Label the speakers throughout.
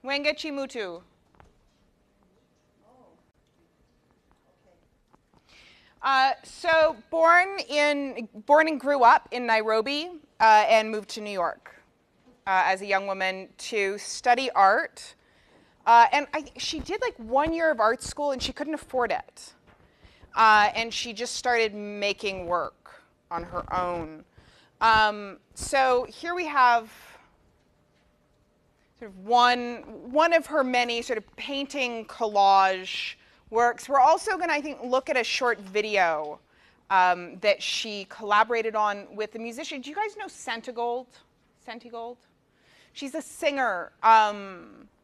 Speaker 1: Wengechi Mutu. So born and grew up in Nairobi and moved to New York as a young woman to study art. And she did like 1 year of art school and she couldn't afford it. And she just started making work on her own. So here we have sort of one of her many sort of painting collage works. We're also going to, I think, look at a short video that she collaborated on with a musician. Do you guys know Santigold? Santigold? She's a singer.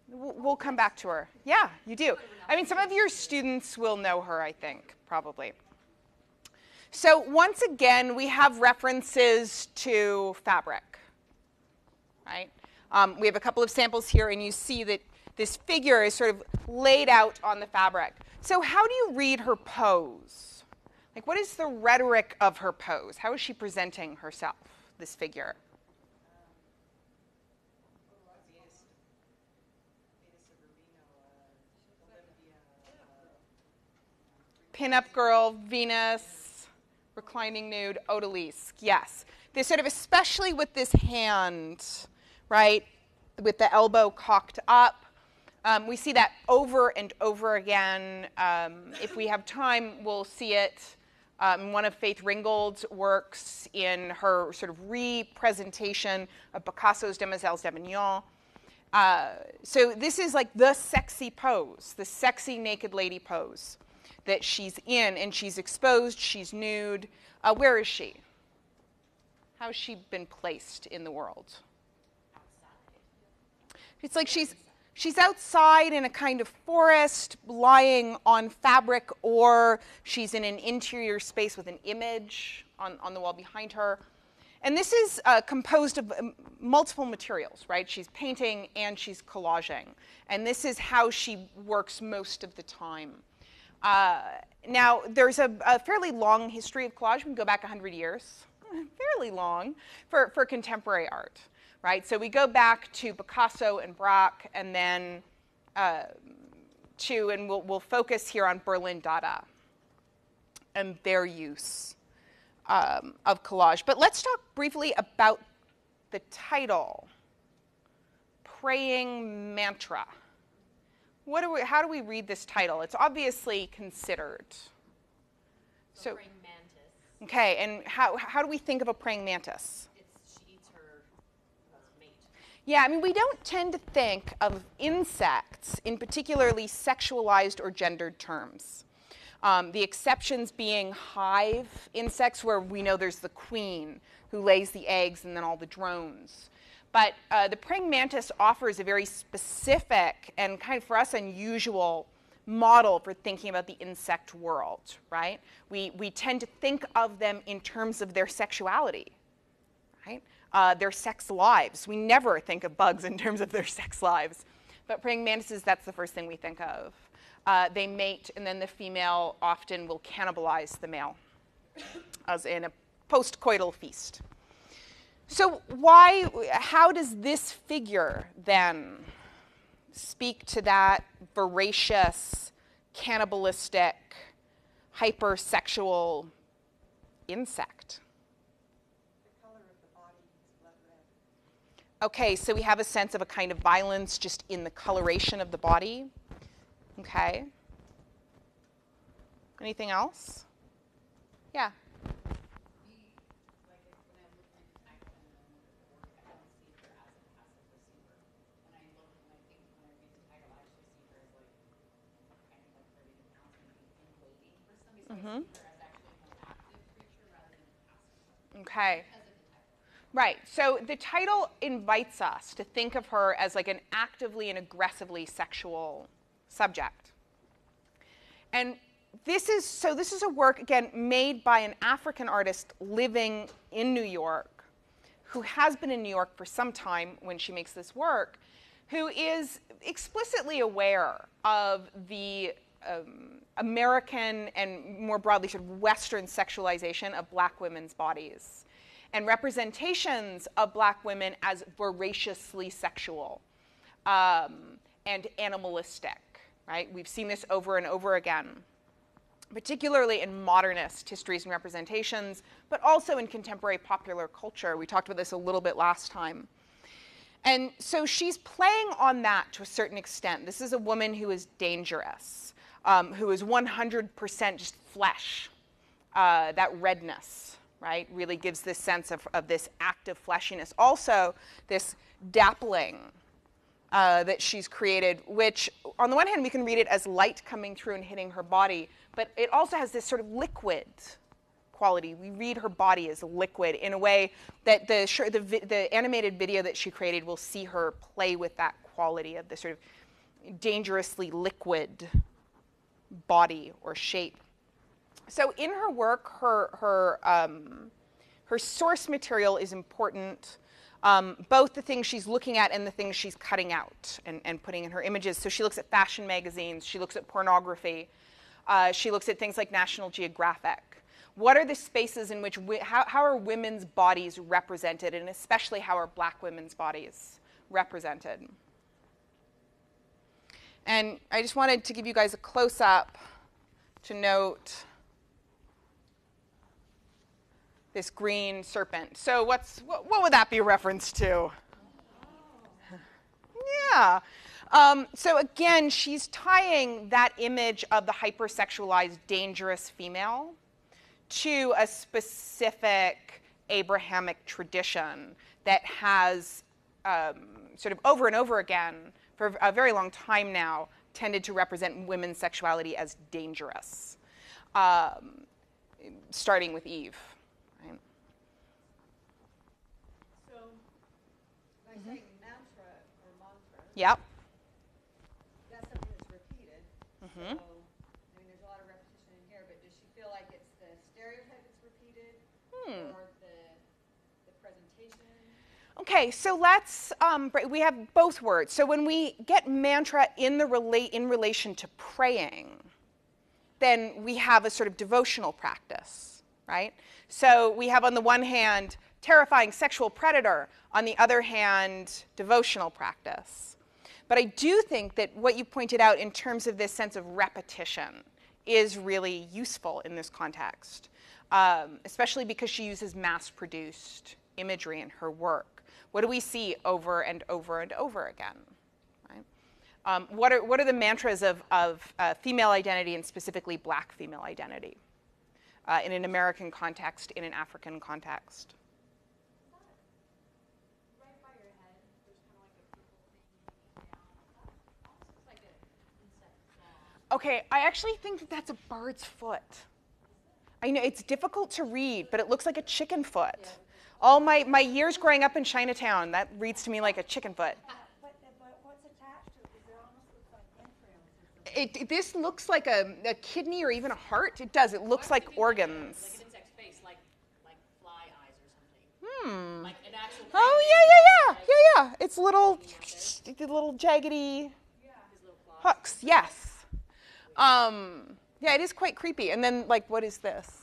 Speaker 1: We'll come back to her. Yeah, you do. I mean, some of your students will know her, I think, probably. So once again, we have references to fabric, right? We have a couple of samples here, and you see that this figure is sort of laid out on the fabric. So how do you read her pose? Like, what is the rhetoric of her pose? How is she presenting herself, this figure? Pin-up girl, Venus, reclining nude, odalisque, yes. There's sort of, especially with this hand, right, with the elbow cocked up. We see that over and over again. If we have time, we'll see it in one of Faith Ringgold's works in her sort of representation of Picasso's Demoiselles d'Avignon. So this is like the sexy pose, the sexy naked lady pose that she's in, and she's exposed, she's nude. Where is she? How has she been placed in the world? Outside. It's like she's outside in a kind of forest, lying on fabric, or she's in an interior space with an image on the wall behind her. And this is composed of multiple materials, right? She's painting and she's collaging. And this is how she works most of the time. Now, there's a fairly long history of collage. We can go back 100 years, fairly long, for contemporary art, right? So we go back to Picasso and Braque, and then and we'll focus here on Berlin Dada and their use of collage. But let's talk briefly about the title, Praying Mantra. How do we read this title? It's obviously considered. So
Speaker 2: praying mantis.
Speaker 1: Okay, and how do we think of a praying mantis?
Speaker 2: She eats her mate.
Speaker 1: Yeah, I mean, we don't tend to think of insects in particularly sexualized or gendered terms. The exceptions being hive insects, where we know there's the queen who lays the eggs and then all the drones. But the praying mantis offers a very specific and kind of, for us, unusual model for thinking about the insect world, right? We tend to think of them in terms of their sexuality, right? Their sex lives. We never think of bugs in terms of their sex lives. But praying mantises, that's the first thing we think of. They mate, and then the female often will cannibalize the male, as in a post-coital feast. So how does this figure then speak to that voracious, cannibalistic, hypersexual insect?
Speaker 3: The color of the body is blood red.
Speaker 1: Okay, so we have a sense of a kind of violence just in the coloration of the body. Okay. Anything else? Yeah. Mm-hmm. Okay. Right. So the title invites us to think of her as like an actively and aggressively sexual subject. And this is a work, again, made by an African artist living in New York, who has been in New York for some time when she makes this work, who is explicitly aware of the American and more broadly sort of Western sexualization of black women's bodies and representations of black women as voraciously sexual. and animalistic, right? We've seen this over and over again, particularly in modernist histories and representations, but also in contemporary popular culture. We talked about this a little bit last time. And so she's playing on that to a certain extent. This is a woman who is dangerous, who is 100% just flesh. That redness, right, really gives this sense of this active fleshiness. Also, this dappling that she's created, which on the one hand we can read it as light coming through and hitting her body, but it also has this sort of liquid quality. We read her body as liquid in a way that the animated video that she created will see her play with that quality of the sort of dangerously liquid body or shape. So in her work, her source material is important, both the things she's looking at and the things she's cutting out and putting in her images. So she looks at fashion magazines, she looks at pornography, she looks at things like National Geographic. What are the spaces in which, how are women's bodies represented, and especially how are black women's bodies represented? And I just wanted to give you guys a close-up to note this green serpent. So what would that be a reference to? Yeah. So again, she's tying that image of the hypersexualized, dangerous female to a specific Abrahamic tradition that has sort of over and over again, for a very long time now, tended to represent women's sexuality as dangerous, starting with Eve. Right?
Speaker 3: So, by saying mantra or mantra,
Speaker 1: Yep.
Speaker 3: that's something that's repeated.
Speaker 1: Mm-hmm.
Speaker 3: So, I mean, there's a lot of repetition in here, but does she feel like it's the stereotype that's repeated, or the presentation?
Speaker 1: Okay, so let's, we have both words. So when we get mantra in relation to praying, then we have a sort of devotional practice, right? So we have on the one hand, terrifying sexual predator, on the other hand, devotional practice. But I do think that what you pointed out in terms of this sense of repetition is really useful in this context, especially because she uses mass-produced imagery in her work. What do we see over and over and over again? Right? What are the mantras of female identity, and specifically black female identity, in an American context, in an African context?
Speaker 2: Right by your head, there's kind of like a purple thing hanging down. That almost looks like an insect claw.
Speaker 1: Okay, I actually think that that's a bird's foot. I know it's difficult to read, but it looks like a chicken foot. Yeah. All my years growing up in Chinatown, that reads to me like a chicken foot.
Speaker 3: But what's attached to it? Because it almost looks like entrails.
Speaker 1: This looks like a kidney or even a heart. It does. It looks like organs.
Speaker 2: Like an insect's face, like fly eyes or something. Like an actual.
Speaker 1: Oh yeah. It's little jaggedy hooks. Yes. Yeah, it is quite creepy. And then what is this?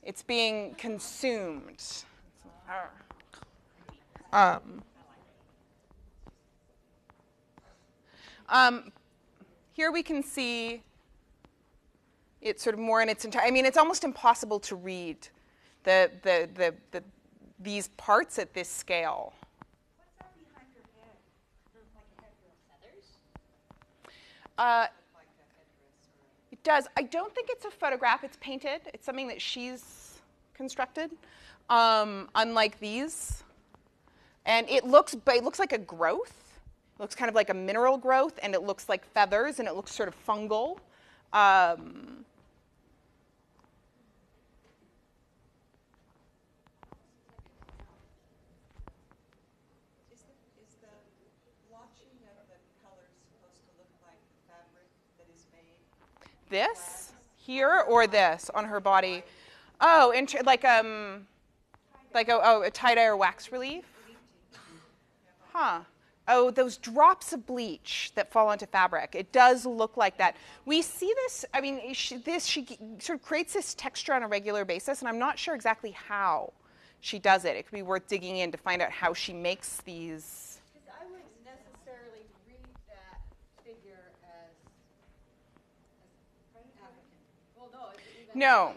Speaker 1: It's being consumed. Here we can see it sort of more in its entire. I mean, it's almost impossible to read these parts at this scale.
Speaker 3: What's that behind your head? Like a headdress?
Speaker 2: Feathers?
Speaker 1: It does. I don't think it's a photograph. It's painted. It's something that she's constructed, unlike these. And it looks like a growth. It looks kind of like a mineral growth, and it looks like feathers, and it looks sort of fungal.
Speaker 3: Is the blotching of the colors supposed to look like the fabric that is made?
Speaker 1: This here or this on her body? Oh, like a tie-dye or wax relief? Huh. Oh, those drops of bleach that fall onto fabric. It does look like that. We see this, I mean, she sort of creates this texture on a regular basis, and I'm not sure exactly how she does it. It could be worth digging in to find out how she makes these.
Speaker 3: Because I wouldn't figure as African? Well, no, it's even
Speaker 1: No.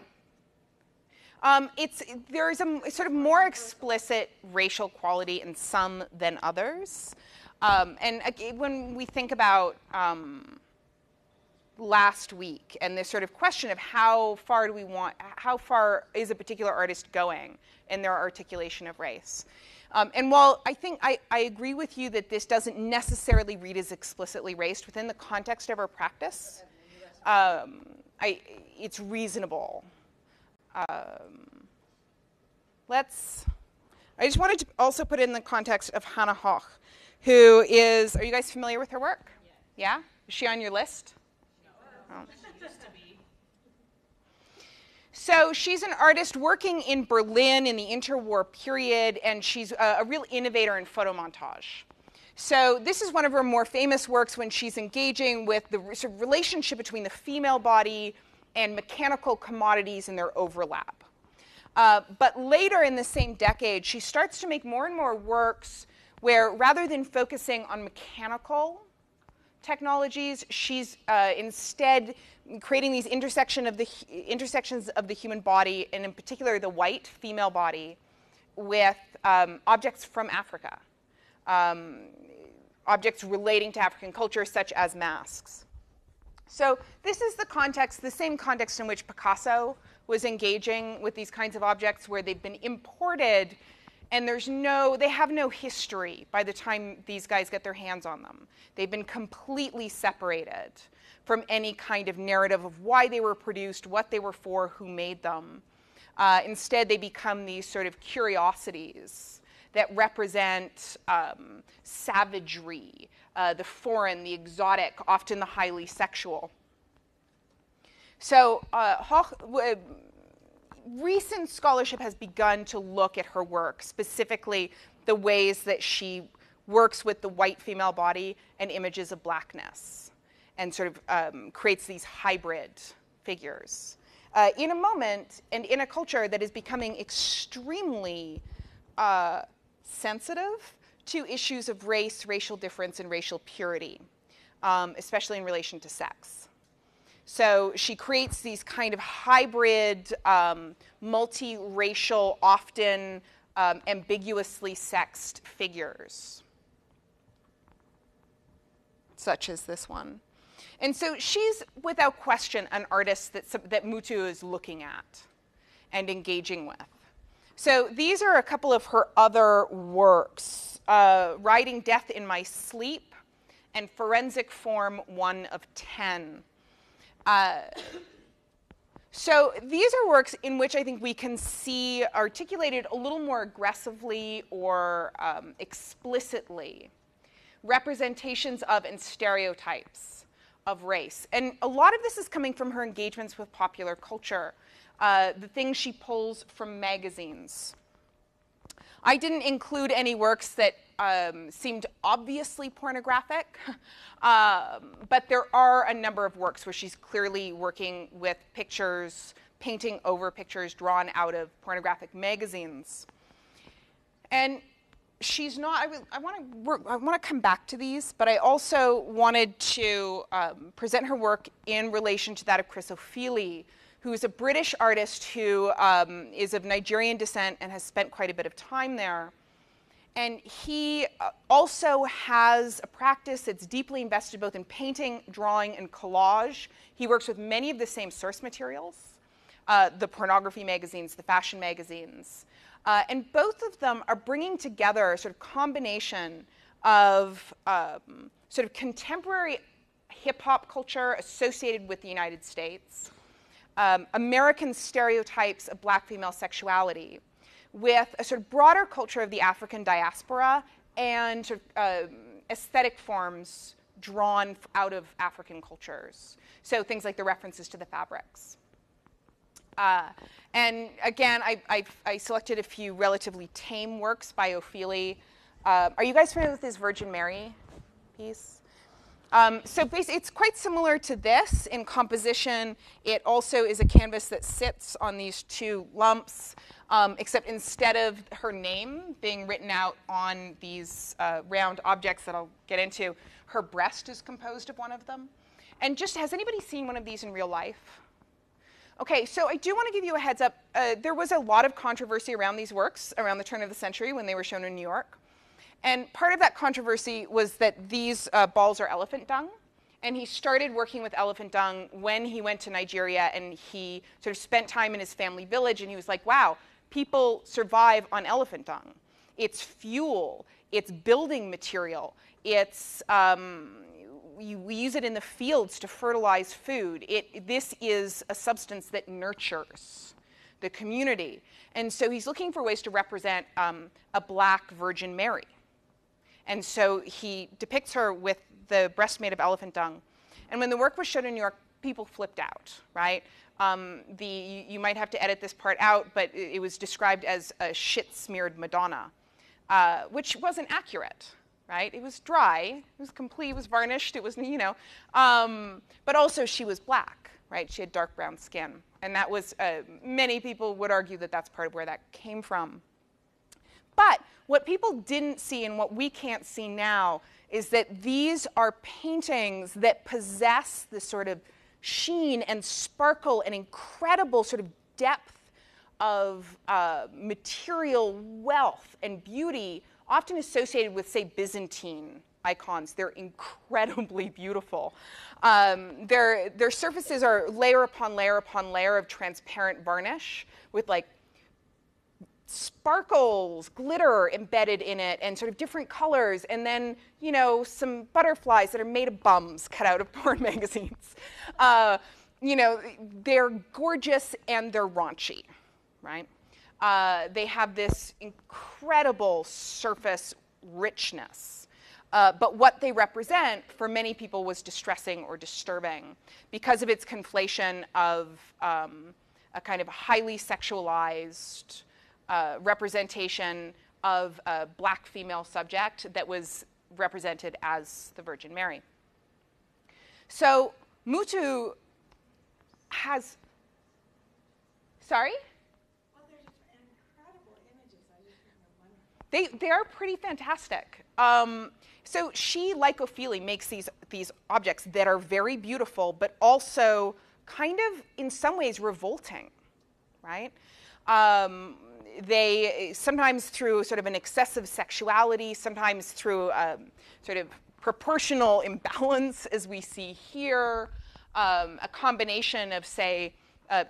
Speaker 1: There's a sort of more explicit racial quality in some than others. And when we think about last week and this sort of question of how far is a particular artist going in their articulation of race? And while I think I agree with you that this doesn't necessarily read as explicitly raced within the context of our practice, it's reasonable. I just wanted to also put in the context of Hannah Hoch, who is, are you guys familiar with her work? Yes. Yeah? Is she on your list? No. Oh. She used to be. So she's an artist working in Berlin in the interwar period, and she's a real innovator in photomontage. So this is one of her more famous works when she's engaging with the sort of relationship between the female body and mechanical commodities and their overlap. But later in the same decade, she starts to make more and more works where rather than focusing on mechanical technologies, she's instead creating these intersections of the human body, and in particular the white female body, with objects from Africa, objects relating to African culture, such as masks. So this is the same context in which Picasso was engaging with these kinds of objects, where they've been imported and they have no history by the time these guys get their hands on them. They've been completely separated from any kind of narrative of why they were produced, what they were for, who made them. Instead, they become these sort of curiosities that represent savagery, the foreign, the exotic, often the highly sexual. So recent scholarship has begun to look at her work, specifically the ways that she works with the white female body and images of blackness, and sort of creates these hybrid figures in a moment and in a culture that is becoming extremely sensitive to issues of race, racial difference, and racial purity, especially in relation to sex. So she creates these kind of hybrid, multiracial, often ambiguously sexed figures, such as this one. And so she's, without question, an artist that Mutu is looking at and engaging with. So these are a couple of her other works, Writing Death in My Sleep and Forensic Form 1 of 10. So these are works in which I think we can see articulated a little more aggressively or explicitly representations of and stereotypes of race. And a lot of this is coming from her engagements with popular culture, the things she pulls from magazines. I didn't include any works that seemed obviously pornographic, but there are a number of works where she's clearly working with pictures, painting over pictures drawn out of pornographic magazines. And she's not, I want to come back to these, but I also wanted to present her work in relation to that of Chris Ofili, who is a British artist who is of Nigerian descent and has spent quite a bit of time there. And he also has a practice that's deeply invested both in painting, drawing, and collage. He works with many of the same source materials, the pornography magazines, the fashion magazines. And both of them are bringing together a sort of combination of sort of contemporary hip-hop culture associated with the United States, American stereotypes of black female sexuality, with a sort of broader culture of the African diaspora and sort of, aesthetic forms drawn out of African cultures. So things like the references to the fabrics. And again, I selected a few relatively tame works by Ofili. Are you guys familiar with his Virgin Mary piece? So basically, it's quite similar to this in composition. It also is a canvas that sits on these two lumps. except instead of her name being written out on these round objects that I'll get into, her breast is composed of one of them. And just, has anybody seen one of these in real life? Okay, so I do want to give you a heads up. There was a lot of controversy around these works around the turn of the century when they were shown in New York. And part of that controversy was that these balls are elephant dung. And he started working with elephant dung when he went to Nigeria, and he sort of spent time in his family village, and he was like, wow, people survive on elephant dung. It's fuel, it's building material, it's, we use it in the fields to fertilize food. This is a substance that nurtures the community. And so he's looking for ways to represent a black Virgin Mary. And so he depicts her with the breast made of elephant dung. And when the work was shown in New York, people flipped out, right? You might have to edit this part out, but it was described as a shit-smeared Madonna, which wasn't accurate, right? It was dry, it was complete, it was varnished, it was, but also she was black, right? She had dark brown skin. And that was, many people would argue that that's part of where that came from. But what people didn't see and what we can't see now is that these are paintings that possess this sort of sheen and sparkle and incredible sort of depth of material wealth and beauty, often associated with, say, Byzantine icons. They're incredibly beautiful. Their surfaces are layer upon layer upon layer of transparent varnish with like sparkles, glitter embedded in it, and sort of different colors, and then, some butterflies that are made of bums cut out of porn magazines. They're gorgeous and they're raunchy, right? They have this incredible surface richness. But what they represent for many people was distressing or disturbing because of its conflation of a kind of highly sexualized representation of a black female subject that was represented as the Virgin Mary. So Mutu has, sorry?
Speaker 3: Well, they're just incredible images. I just
Speaker 1: They are pretty fantastic. So she, like Ofili, makes these objects that are very beautiful, but also kind of, in some ways, revolting, right? They, sometimes through sort of an excessive sexuality, sometimes through sort of proportional imbalance, as we see here, a combination of, say,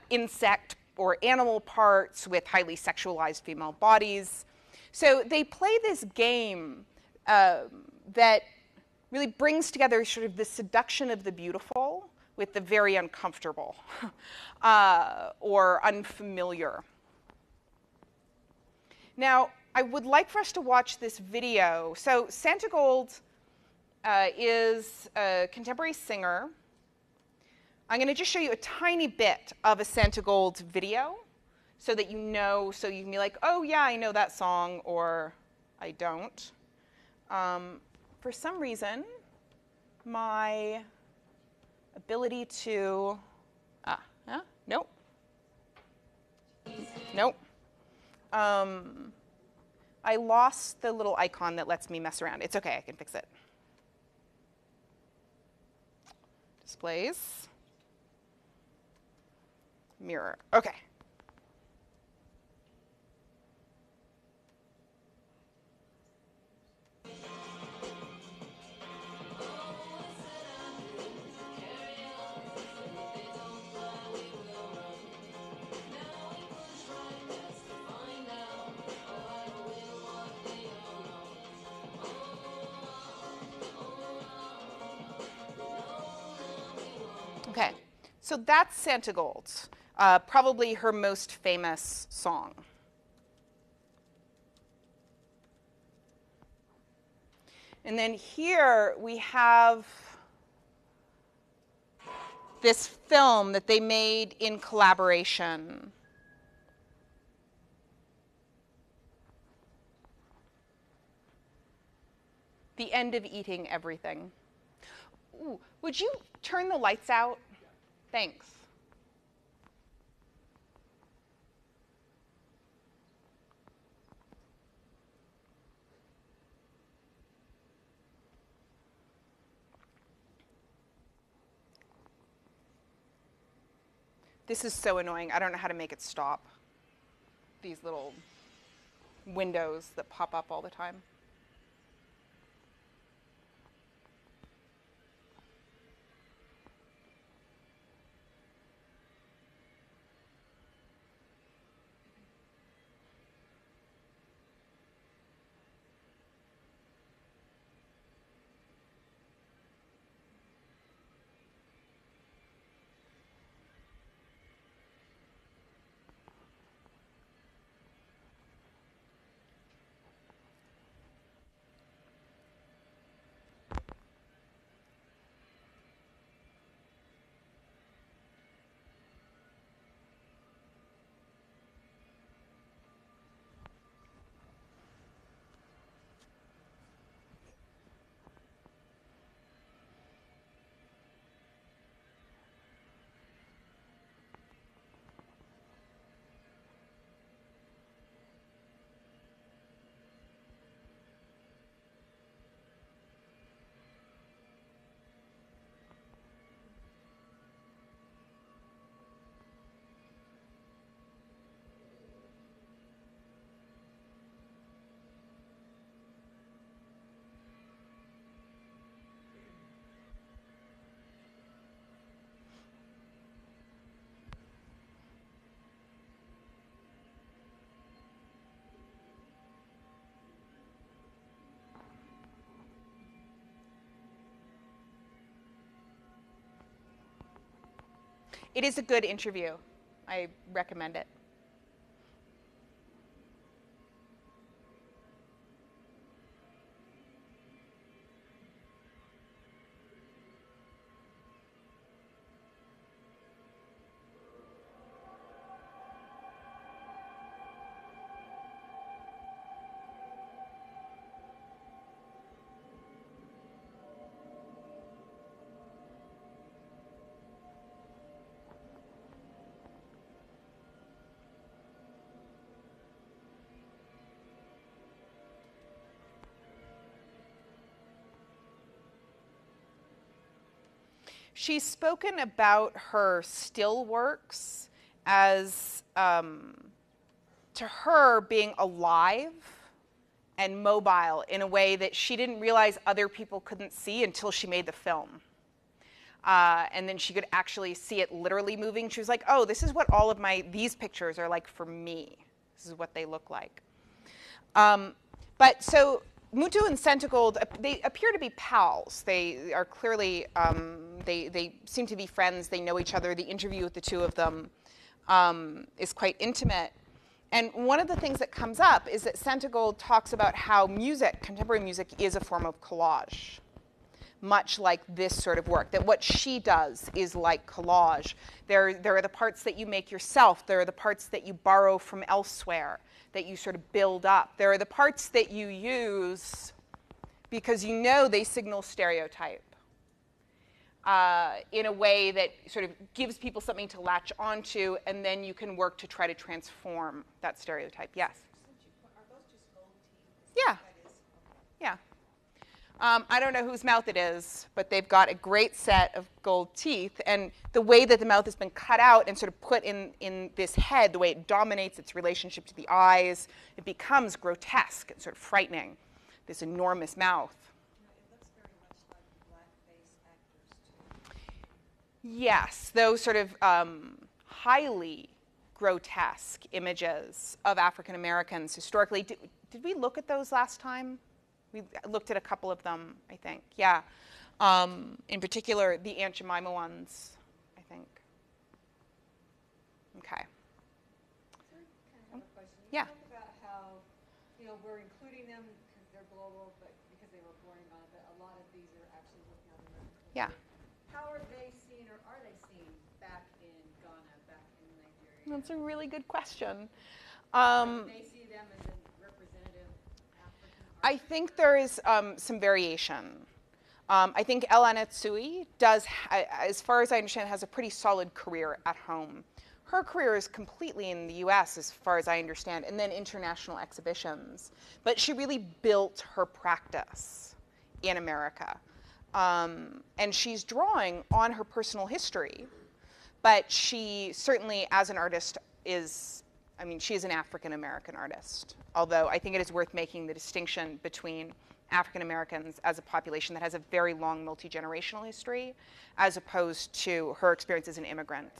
Speaker 1: insect or animal parts with highly sexualized female bodies. So they play this game that really brings together sort of the seduction of the beautiful with the very uncomfortable or unfamiliar. Now, I would like for us to watch this video. So Santigold is a contemporary singer. I'm going to just show you a tiny bit of a Santigold video so that so you can be like, oh yeah, I know that song, or I don't. For some reason, my ability to, nope. Nope. I lost the little icon that lets me mess around. It's okay, I can fix it. Displays. Mirror, okay. Okay, so that's Santigold, probably her most famous song. And then here we have this film that they made in collaboration. The End of Eating Everything. Ooh, would you turn the lights out? Thanks. This is so annoying. I don't know how to make it stop. These little windows that pop up all the time. It is a good interview. I recommend it. She's spoken about her still works as, to her, being alive and mobile in a way that she didn't realize other people couldn't see until she made the film. And then she could actually see it literally moving. She was like, oh, this is what all of these pictures are like for me. This is what they look like. But so Mutu and Santigold, they appear to be pals. They are clearly, they seem to be friends. They know each other. The interview with the two of them is quite intimate. And one of the things that comes up is that Santigold talks about how music, contemporary music, is a form of collage, much like this sort of work, that what she does is like collage. There are the parts that you make yourself. There are the parts that you borrow from elsewhere, that you sort of build up. There are the parts that you use because you know they signal stereotype in a way that sort of gives people something to latch onto, and then you can work to try to transform that stereotype. Yes?
Speaker 3: Are those just gold teeth?
Speaker 1: Yeah. Yeah. I don't know whose mouth it is, but they've got a great set of gold teeth. And the way that the mouth has been cut out and sort of put in this head, the way it dominates its relationship to the eyes, it becomes grotesque and sort of frightening, this enormous mouth.
Speaker 3: It looks very much like blackface actors, too.
Speaker 1: Yes, those sort of highly grotesque images of African Americans historically. Did we look at those last time? We looked at a couple of them, I think. Yeah. In particular, the Aunt Jemima ones, I think. Okay.
Speaker 3: So I kind of have a question.
Speaker 1: Yeah.
Speaker 3: You talk about how, we're including them because they're global, but because they were born in Ghana, but a lot of these are actually looking on the
Speaker 1: Yeah.
Speaker 3: How are they seen, or are they seen back in Ghana, back in Nigeria?
Speaker 1: That's a really good question.
Speaker 3: They see them as a representative African
Speaker 1: I think there is some variation. I think Ella Netsui does, as far as I understand, has a pretty solid career at home. Her career is completely in the US, as far as I understand, and then international exhibitions. But she really built her practice in America. And she's drawing on her personal history, but she certainly, as an artist, is, I mean, she is an African American artist. Although I think it is worth making the distinction between African Americans as a population that has a very long multi-generational history, as opposed to her experience as an immigrant.